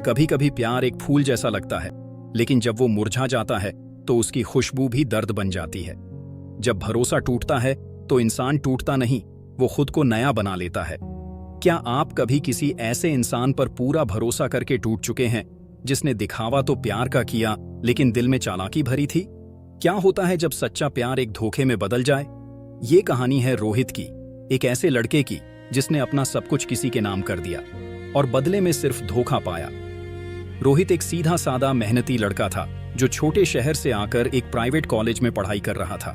कभी कभी प्यार एक फूल जैसा लगता है, लेकिन जब वो मुरझा जाता है तो उसकी खुशबू भी दर्द बन जाती है। जब भरोसा टूटता है तो इंसान टूटता नहीं, वो खुद को नया बना लेता है। क्या आप कभी किसी ऐसे इंसान पर पूरा भरोसा करके टूट चुके हैं जिसने दिखावा तो प्यार का किया लेकिन दिल में चालाकी भरी थी? क्या होता है जब सच्चा प्यार एक धोखे में बदल जाए? ये कहानी है रोहित की, एक ऐसे लड़के की जिसने अपना सब कुछ किसी के नाम कर दिया और बदले में सिर्फ धोखा पाया। रोहित एक सीधा सादा मेहनती लड़का था जो छोटे शहर से आकर एक प्राइवेट कॉलेज में पढ़ाई कर रहा था।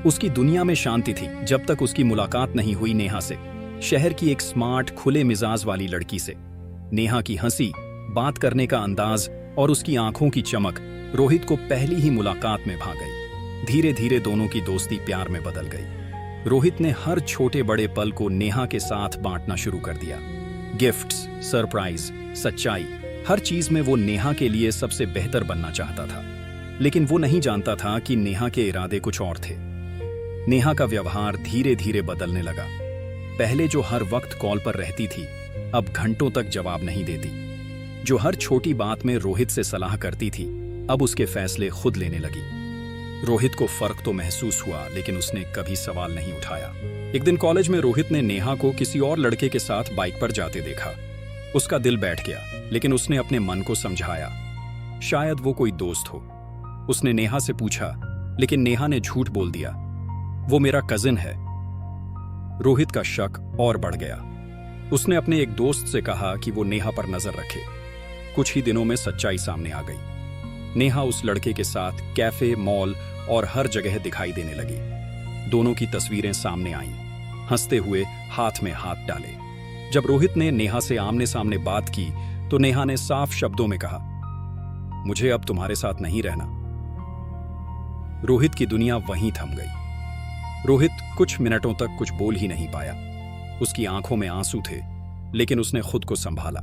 उसकी दुनिया में शांति थी जब तक उसकी मुलाकात नहीं हुई नेहा से, शहर की एक स्मार्ट खुले मिजाज वाली लड़की से। नेहा की हंसी, बात करने का अंदाज और उसकी आंखों की चमक रोहित को पहली ही मुलाकात में भा गई। धीरे धीरे दोनों की दोस्ती प्यार में बदल गई। रोहित ने हर छोटे बड़े पल को नेहा के साथ बांटना शुरू कर दिया। गिफ्ट्स, सरप्राइज, सच्चाई, हर चीज में वो नेहा के लिए सबसे बेहतर बनना चाहता था। लेकिन वो नहीं जानता था कि नेहा के इरादे कुछ और थे। नेहा का व्यवहार धीरे धीरे बदलने लगा। पहले जो हर वक्त कॉल पर रहती थी, अब घंटों तक जवाब नहीं देती। जो हर छोटी बात में रोहित से सलाह करती थी, अब उसके फैसले खुद लेने लगी। रोहित को फर्क तो महसूस हुआ, लेकिन उसने कभी सवाल नहीं उठाया। एक दिन कॉलेज में रोहित ने नेहा को किसी और लड़के के साथ बाइक पर जाते देखा। उसका दिल बैठ गया, लेकिन उसने अपने मन को समझाया, शायद वो कोई दोस्त हो। उसने नेहा से पूछा, लेकिन नेहा ने झूठ बोल दिया, वो मेरा कजिन है। रोहित का शक और बढ़ गया। उसने अपने एक दोस्त से कहा कि वो नेहा पर नजर रखे। कुछ ही दिनों में सच्चाई सामने आ गई। नेहा उस लड़के के साथ कैफे, मॉल और हर जगह दिखाई देने लगी। दोनों की तस्वीरें सामने आईं, हंसते हुए, हाथ में हाथ डाले। जब रोहित ने नेहा से आमने सामने बात की तो नेहा ने साफ शब्दों में कहा, मुझे अब तुम्हारे साथ नहीं रहना। रोहित की दुनिया वहीं थम गई। रोहित कुछ मिनटों तक कुछ बोल ही नहीं पाया। उसकी आंखों में आंसू थे, लेकिन उसने खुद को संभाला।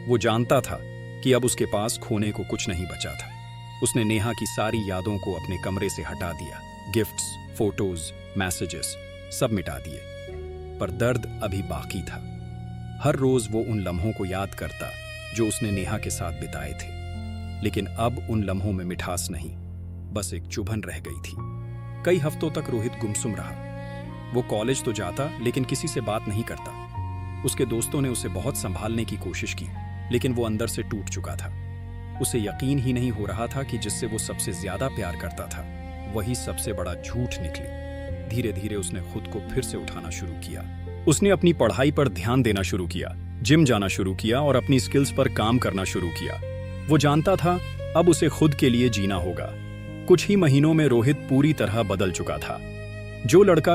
वो जानता था कि अब उसके पास खोने को कुछ नहीं बचा था। उसने नेहा की सारी यादों को अपने कमरे से हटा दिया। गिफ्ट्स, फोटोज, मैसेजेस सब मिटा दिए। पर दर्द अभी बाकी था। हर रोज वो उन लम्हों को याद करता जो उसने नेहा के साथ बिताए थे, लेकिन अब उन लम्हों में मिठास नहीं, बस एक चुभन रह गई थी। कई हफ्तों तक रोहित गुमसुम रहा। वो कॉलेज तो जाता, लेकिन किसी से बात नहीं करता। उसके दोस्तों ने उसे बहुत संभालने की कोशिश की, लेकिन वो अंदर से टूट चुका था। उसे यकीन ही नहीं हो रहा था कि जिससे वो सबसे ज्यादा प्यार करता था, वही सबसे बड़ा झूठ निकली। धीरे धीरे उसने खुद को फिर से उठाना शुरू किया। उसने अपनी पढ़ाई पर ध्यान देना शुरू किया, जिम जाना शुरू किया और अपनी स्किल्स पर काम करना शुरू किया। वो जानता था अब उसे खुद के लिए जीना होगा। कुछ ही महीनों में रोहित पूरी तरह बदल चुका था। जो लड़का